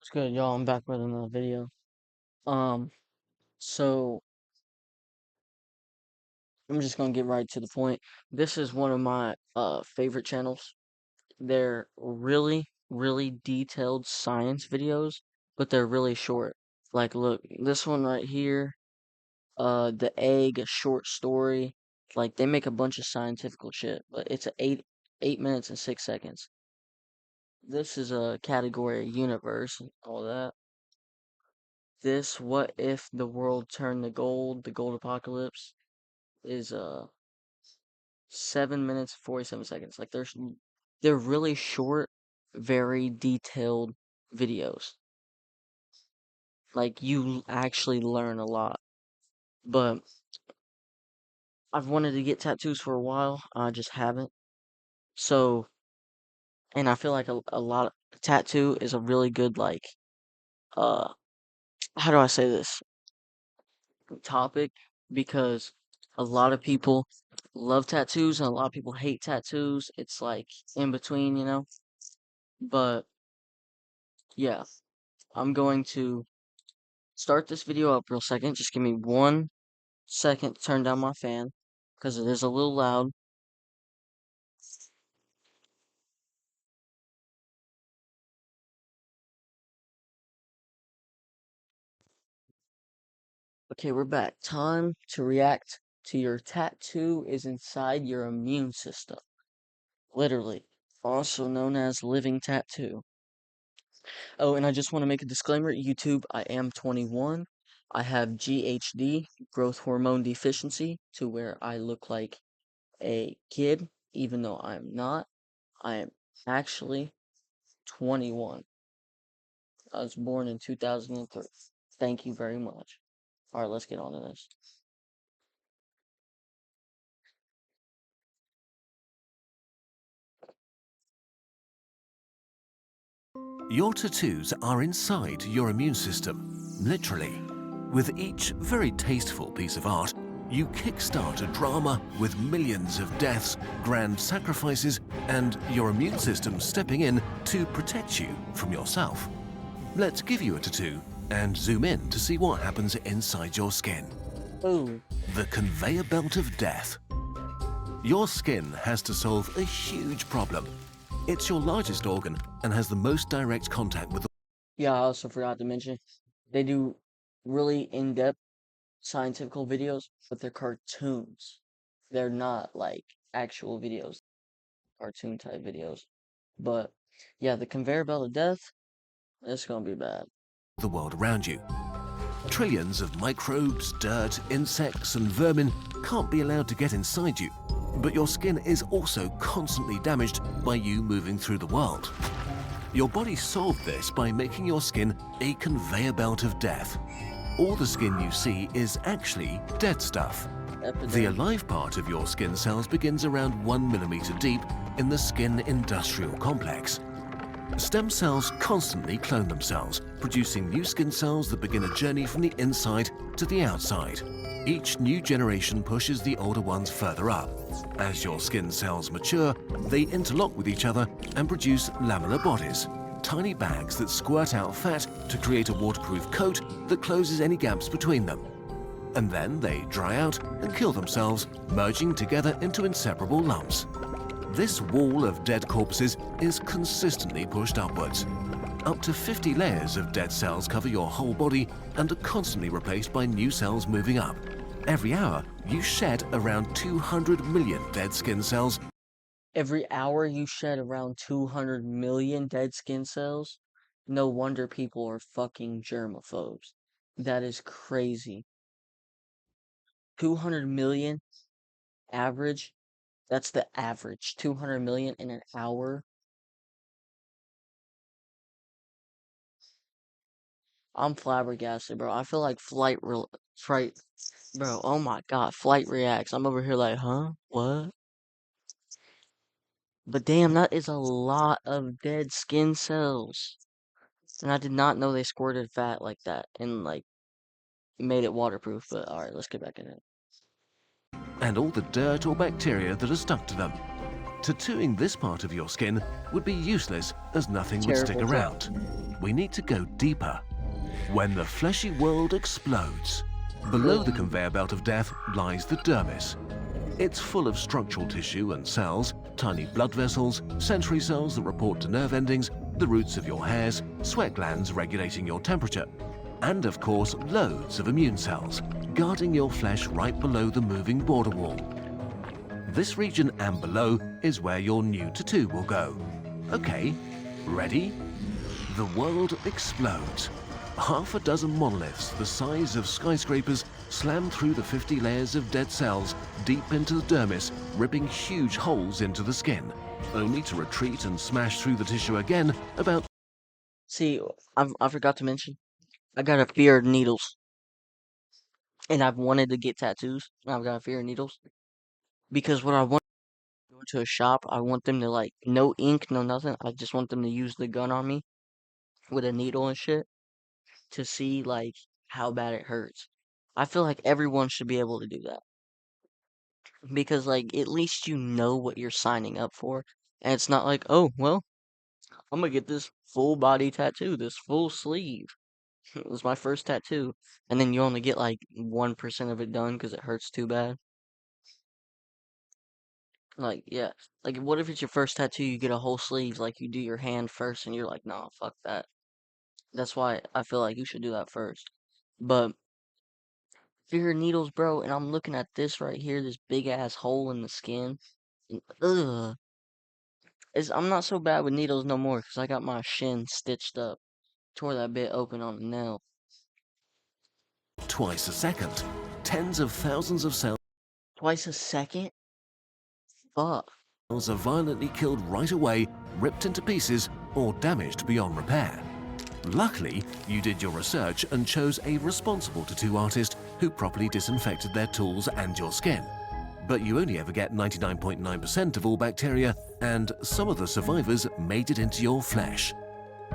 It's good, y'all. I'm back with another video. Um, so I'm just gonna get right to the point. This is one of my favorite channels. They're really detailed science videos, but they're really short. Like, look, this one right here, the egg short story. Like, they make a bunch of scientific shit, but it's a 8 minutes and 6 seconds. This is a category universe and all that. This what if the world turned to gold, the gold apocalypse is 7 minutes 47 seconds. Like they're really short, very detailed videos. Like you actually learn a lot. But I've wanted to get tattoos for a while. I just haven't. So and I feel like a lot of tattoo is a really good like uh how do I say this? Topic because a lot of people love tattoos and a lot of people hate tattoos. It's like in between, you know? But yeah, I'm going to start this video up real second. Just give me 1 second to turn down my fan because it is a little loud. Okay, we're back. Time to react to your tattoo is inside your immune system. Literally, also known as living tattoo. Oh, and I just want to make a disclaimer. YouTube, I am 21. I have GHD, growth hormone deficiency, to where I look like a kid, even though I'm not. I am actually 21. I was born in 2003. Thank you very much. All right, let's get on to this. Your tattoos are inside your immune system, literally. With each very tasteful piece of art, you kickstart a drama with millions of deaths, grand sacrifices, and your immune system stepping in to protect you from yourself. Let's give you a tattoo and zoom in to see what happens inside your skin. Ooh, The conveyor belt of death. Your skin has to solve a huge problem. It's your largest organ and has the most direct contact with the yeah, I also forgot to mention they do really in-depth scientific videos, but they're cartoons. They're not like actual videos, cartoon type videos. But yeah, the conveyor belt of death, it's gonna be bad. world around you. Trillions of microbes, dirt, insects, and vermin can't be allowed to get inside you, but your skin is also constantly damaged by you moving through the world. Your body solved this by making your skin a conveyor belt of death. All the skin you see is actually dead stuff. The Epidemic. alive part of your skin cells begins around 1 millimeter deep in the skin industrial complex. Stem cells constantly clone themselves, producing new skin cells that begin a journey from the inside to the outside. Each new generation pushes the older ones further up. As your skin cells mature, they interlock with each other and produce lamellar bodies, tiny bags that squirt out fat to create a waterproof coat that closes any gaps between them. And then they dry out and kill themselves, merging together into inseparable lumps. This wall of dead corpses is consistently pushed upwards. Up to 50 layers of dead cells cover your whole body and are constantly replaced by new cells moving up. Every hour, you shed around 200 million dead skin cells. Every hour you shed around 200 million dead skin cells. No wonder people are fucking germaphobes. That is crazy. 200 million average? That's the average. 200 million in an hour. I'm flabbergasted, bro. I feel like fright, bro. Oh my god, flight reacts. I'm over here like, huh? What? But damn, that is a lot of dead skin cells. And I did not know they squirted fat like that and like made it waterproof. But all right, let's get back in it. And all the dirt or bacteria that are stuck to them. Tattooing this part of your skin would be useless as nothing would stick Terrible job. around. We need to go deeper. When the fleshy world explodes, below the conveyor belt of death lies the dermis. It's full of structural tissue and cells, tiny blood vessels, sensory cells that report to nerve endings, the roots of your hairs, sweat glands regulating your temperature, and of course loads of immune cells, guarding your flesh right below the moving border wall. This region and below is where your new tattoo will go. Okay, ready? The world explodes. Half a dozen monoliths the size of skyscrapers slam through the 50 layers of dead cells deep into the dermis, ripping huge holes into the skin, only to retreat and smash through the tissue again about... See, I forgot to mention, I got a fear of needles, and I've wanted to get tattoos. And I've got a fear of needles because what I want to go to a shop, I want them to like no ink, no nothing. I just want them to use the gun on me with a needle and shit to see like how bad it hurts. I feel like everyone should be able to do that because like at least you know what you're signing up for, and it's not like, oh well, I'm gonna get this full body tattoo, this full sleeve. It was my first tattoo, and then you only get like 1% of it done because it hurts too bad. Like, yeah, like what if it's your first tattoo, you get a whole sleeve, like you do your hand first, and you're like, nah, fuck that. That's why I feel like you should do that first. But fear of needles, bro, and I'm looking at this right here, this big ass hole in the skin. And, ugh. I'm not so bad with needles no more because I got my shin stitched up. Tore that bit open on the nail. twice a second. Tens of thousands of cells Twice a second? Fuck. are violently killed right away, ripped into pieces, or damaged beyond repair. Luckily, you did your research and chose a responsible tattoo artist who properly disinfected their tools and your skin. But you only ever get 99.9% of all bacteria, and some of the survivors made it into your flesh.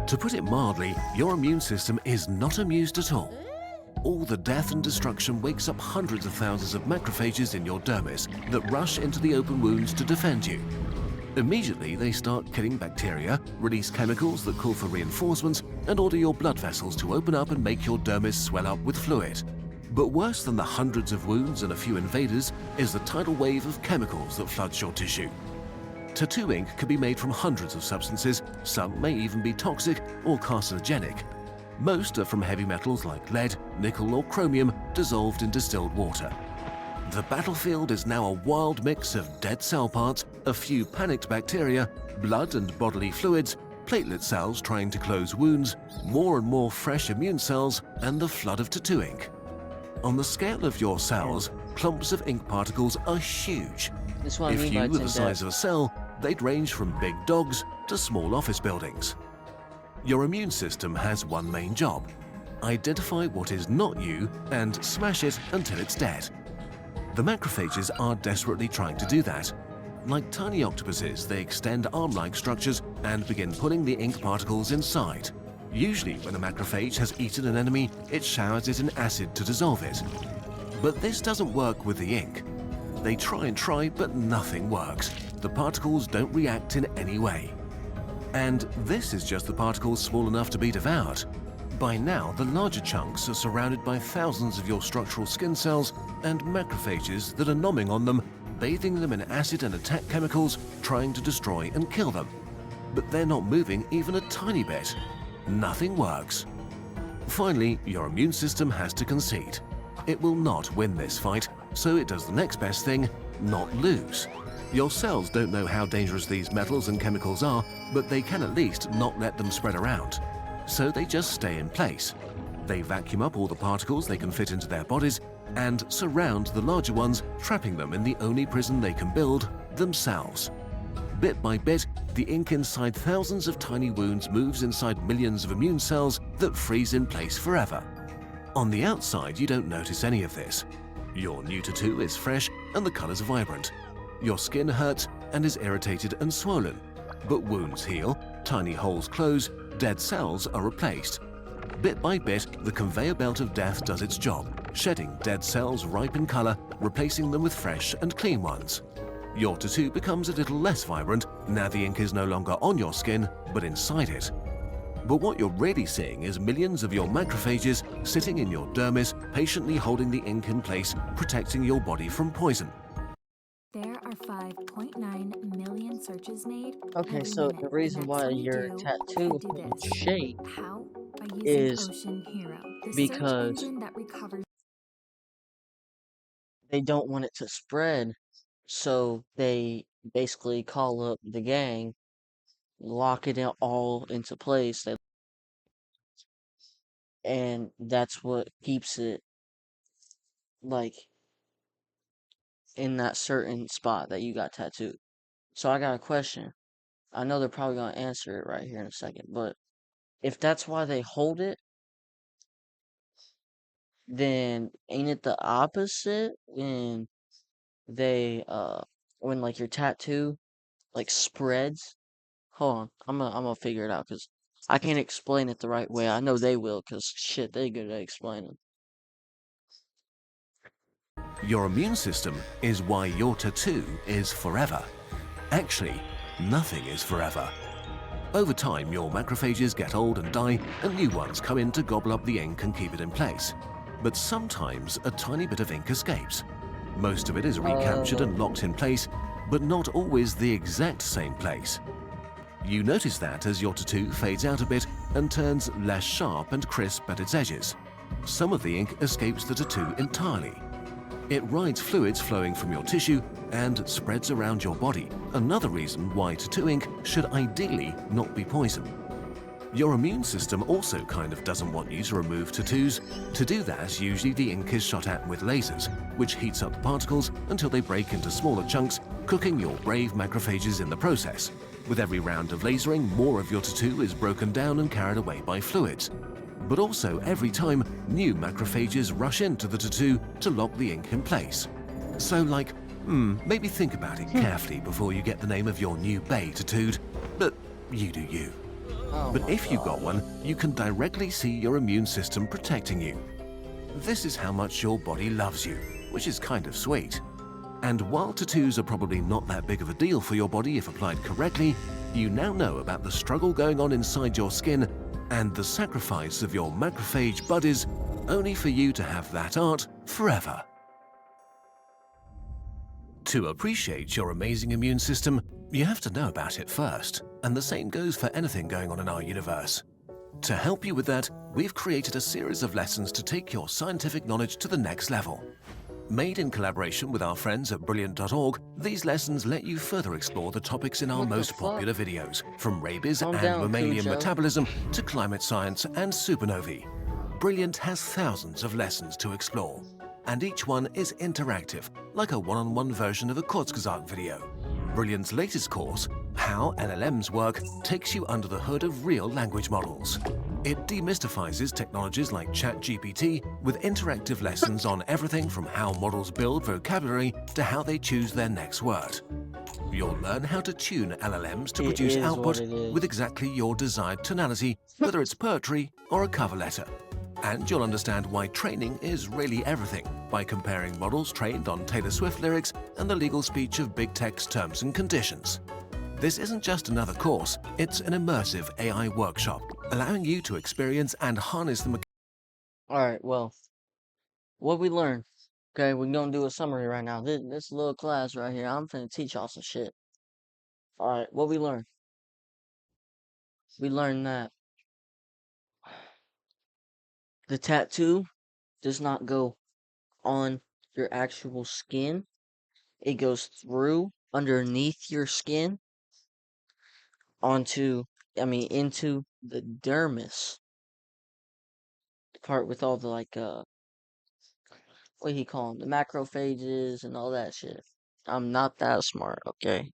To put it mildly, your immune system is not amused at all. All the death and destruction wakes up hundreds of thousands of macrophages in your dermis that rush into the open wounds to defend you. Immediately, they start killing bacteria, release chemicals that call for reinforcements, and order your blood vessels to open up and make your dermis swell up with fluid. But worse than the hundreds of wounds and a few invaders is the tidal wave of chemicals that floods your tissue. Tattoo ink can be made from hundreds of substances, some may even be toxic or carcinogenic. Most are from heavy metals like lead, nickel or chromium dissolved in distilled water. The battlefield is now a wild mix of dead cell parts, a few panicked bacteria, blood and bodily fluids, platelet cells trying to close wounds, more and more fresh immune cells, and the flood of tattoo ink. On the scale of your cells, clumps of ink particles are huge. That's what I If mean you by were the it's size of a cell, they'd range from big dogs to small office buildings. Your immune system has one main job: identify what is not you and smash it until it's dead. The macrophages are desperately trying to do that. Like tiny octopuses, they extend arm-like structures and begin pulling the ink particles inside. Usually, when a macrophage has eaten an enemy, it showers it in acid to dissolve it. But this doesn't work with the ink. They try, but nothing works. The particles don't react in any way. And this is just the particles small enough to be devoured. By now, the larger chunks are surrounded by thousands of your structural skin cells and macrophages that are nomming on them, bathing them in acid and attack chemicals, trying to destroy and kill them. But they're not moving even a tiny bit. Nothing works. Finally, your immune system has to concede. It will not win this fight, so it does the next best thing: not lose. Your cells don't know how dangerous these metals and chemicals are, but they can at least not let them spread around. So they just stay in place. They vacuum up all the particles they can fit into their bodies and surround the larger ones, trapping them in the only prison they can build, themselves. Bit by bit, the ink inside thousands of tiny wounds moves inside millions of immune cells that freeze in place forever. On the outside, you don't notice any of this. Your new tattoo is fresh and the colors are vibrant. Your skin hurts and is irritated and swollen. But wounds heal, tiny holes close, dead cells are replaced. Bit by bit, the conveyor belt of death does its job, shedding dead cells ripe in color, replacing them with fresh and clean ones. Your tattoo becomes a little less vibrant now the ink is no longer on your skin, but inside it. But what you're really seeing is millions of your macrophages sitting in your dermis, patiently holding the ink in place, protecting your body from poison. There are 5.9 million searches made Okay, every so minute. the The reason next why one you your do tattoo could do holds this. shape How? By using is Ocean Hero, the search because engine that recovers. they don't want it to spread. So they basically call up the gang, lock it all into place, and that's what keeps it like in that certain spot that you got tattooed. So I got a question. I know they're probably gonna answer it right here in a second, but if that's why they hold it, then ain't it the opposite when they when like your tattoo like spreads? Hold on, I'm gonna figure it out because I can't explain it the right way. I know they will because shit, they good at explaining. Your immune system is why your tattoo is forever. Actually, nothing is forever. Over time, your macrophages get old and die, and new ones come in to gobble up the ink and keep it in place. But sometimes a tiny bit of ink escapes. Most of it is recaptured Uh, and locked in place, but not always the exact same place. You notice that as your tattoo fades out a bit and turns less sharp and crisp at its edges. Some of the ink escapes the tattoo entirely. It rides fluids flowing from your tissue and spreads around your body, another reason why tattoo ink should ideally not be poison. Your immune system also kind of doesn't want you to remove tattoos. To do that, usually the ink is shot at with lasers, which heats up the particles until they break into smaller chunks, cooking your brave macrophages in the process. With every round of lasering, more of your tattoo is broken down and carried away by fluids. But also every time, new macrophages rush into the tattoo to lock the ink in place. So maybe think about it carefully before you get the name of your new bay tattooed, but you do you. oh But my if you god. got one, you can directly see your immune system protecting you. This is how much your body loves you, which is kind of sweet. And while tattoos are probably not that big of a deal for your body if applied correctly, you now know about the struggle going on inside your skin and the sacrifice of your macrophage buddies, only for you to have that art forever. To appreciate your amazing immune system, you have to know about it first, and the same goes for anything going on in our universe. To help you with that, we've created a series of lessons to take your scientific knowledge to the next level. Made in collaboration with our friends at Brilliant.org, these lessons let you further explore the topics in our What the most fuck? popular videos, from rabies Calm and down, mammalian Cujo. metabolism to climate science and supernovae. Brilliant has thousands of lessons to explore, and each one is interactive, like a one-on-one version of a Kurzgesagt video. Brilliant's latest course, How LLMs Work, takes you under the hood of real language models. It demystifies technologies like ChatGPT with interactive lessons on everything from how models build vocabulary to how they choose their next word. You'll learn how to tune LLMs to It produce is what output it is. with exactly your desired tonality, whether it's poetry or a cover letter. And you'll understand why training is really everything by comparing models trained on Taylor Swift lyrics and the legal speech of big tech's terms and conditions. This isn't just another course, it's an immersive AI workshop, allowing you to experience and harness the Alright, well, what we learned. Okay, we're gonna do a summary right now. This little class right here, I'm finna teach y'all some shit. Alright, what we learned. We learned that the tattoo does not go on your actual skin. It goes through underneath your skin onto, into the dermis, the part with all the what do you call them? The macrophages and all that shit. I'm not that smart, okay?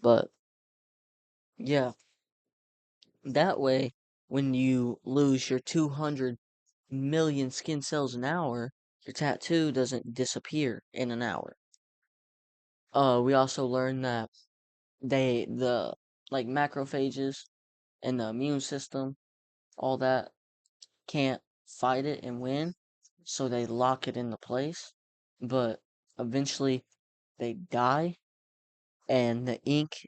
But yeah, that way, when you lose your 200 million skin cells an hour, your tattoo doesn't disappear in an hour. We also learned that the like macrophages and the immune system, all that can't fight it and win, so they lock it into place. But eventually they die and the ink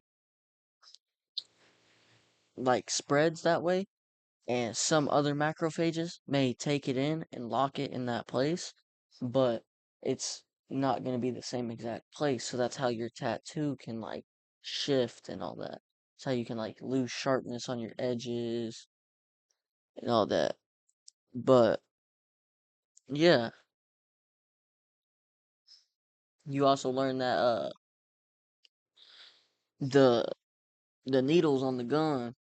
like spreads that way, and some other macrophages may take it in and lock it in that place, but it's not going to be the same exact place. So that's how your tattoo can like shift and all that. It's how you can like lose sharpness on your edges and all that. But yeah, you also learn that the the needles on the gun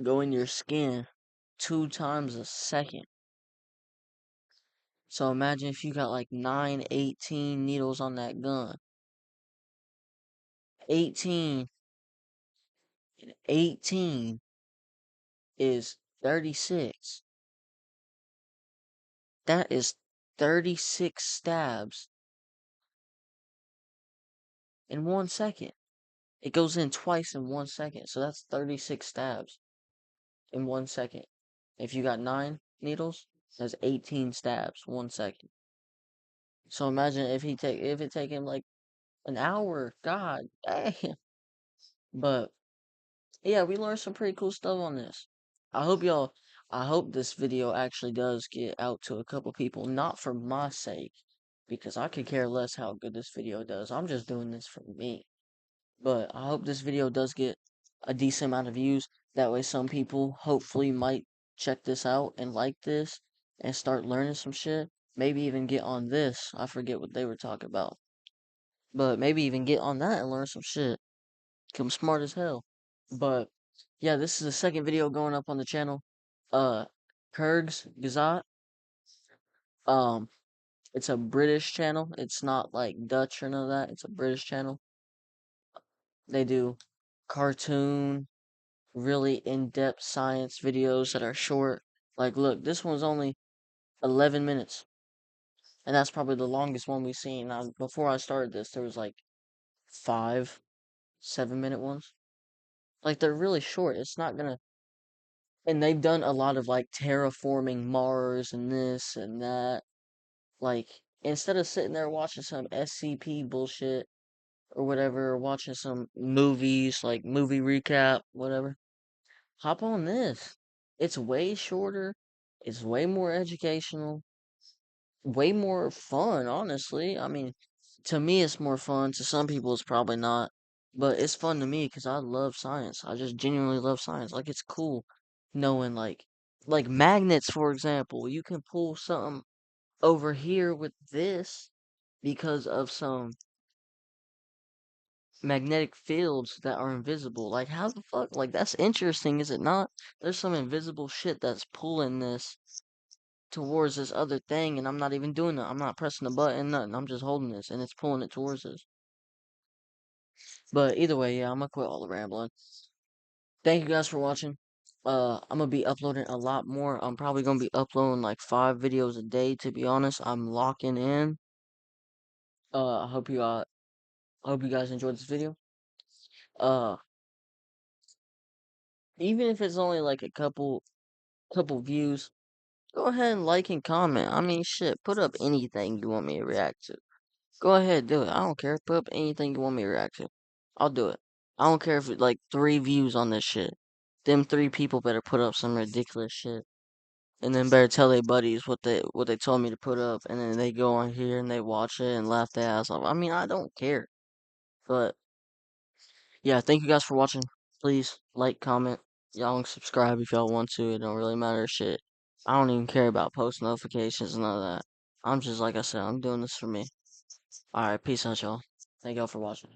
go in your skin 2 times a second. So imagine if you got like 9, 18 needles on that gun. 18 and 18 is 36. That is 36 stabs in 1 second. It goes in twice in 1 second. So that's 36 stabs in 1 second. If you got 9 needles, that's 18 stabs 1 second. So imagine if it take him like an hour. God damn. But yeah, we learned some pretty cool stuff on this. I hope y'all, I hope this video actually does get out to a couple people, not for my sake, because I could care less how good this video does. I'm just doing this for me. But I hope this video does get a decent amount of views. That way some people hopefully might check this out and like this and start learning some shit. Maybe even get on this. I forget what they were talking about. But maybe even get on that and learn some shit. 'Cause I'm smart as hell. But yeah, this is the second video going up on the channel. Uh, Kurzgesagt. Um, it's a British channel. It's not like Dutch or none of that. It's a British channel. They do cartoon, really in-depth science videos that are short. Like, look, this one's only 11 minutes, and that's probably the longest one we've seen. Now, before I started this, there was like 5, 7 minute ones. Like, they're really short. It's not gonna. And they've done a lot of like terraforming Mars and this and that. Like, instead of sitting there watching some SCP bullshit or whatever, or watching some movies, like movie recap, whatever, hop on this. It's way shorter, it's way more educational, way more fun, honestly. I mean, to me, it's more fun. To some people, it's probably not. But it's fun to me because I love science. I just genuinely love science. Like, it's cool knowing, like magnets, for example. You can pull something over here with this because of some magnetic fields that are invisible. Like, how the fuck? Like, that's interesting, is it not? There's some invisible shit that's pulling this towards this other thing, and I'm not even doing that. I'm not pressing the button, nothing. I'm just holding this, and it's pulling it towards us. But either way, yeah, I'm gonna quit all the rambling. Thank you guys for watching. I'm gonna be uploading a lot more. I'm probably gonna be uploading like 5 videos a day, to be honest. I'm locking in. I hope you guys enjoyed this video. Uh, even if it's only like a couple views, go ahead and like and comment. I mean, shit, put up anything you want me to react to. Go ahead, do it. I don't care. Put up anything you want me to react to. I'll do it. I don't care if it's like 3 views on this shit. Them 3 people better put up some ridiculous shit. And then better tell their buddies what they told me to put up, and then they go on here and they watch it and laugh their ass off. I mean, I don't care. But yeah, thank you guys for watching. Please like, comment, y'all can subscribe if y'all want to. It don't really matter shit. I don't even care about post notifications and none of that. I'm just like I said, I'm doing this for me. Alright, peace out y'all. Thank y'all for watching.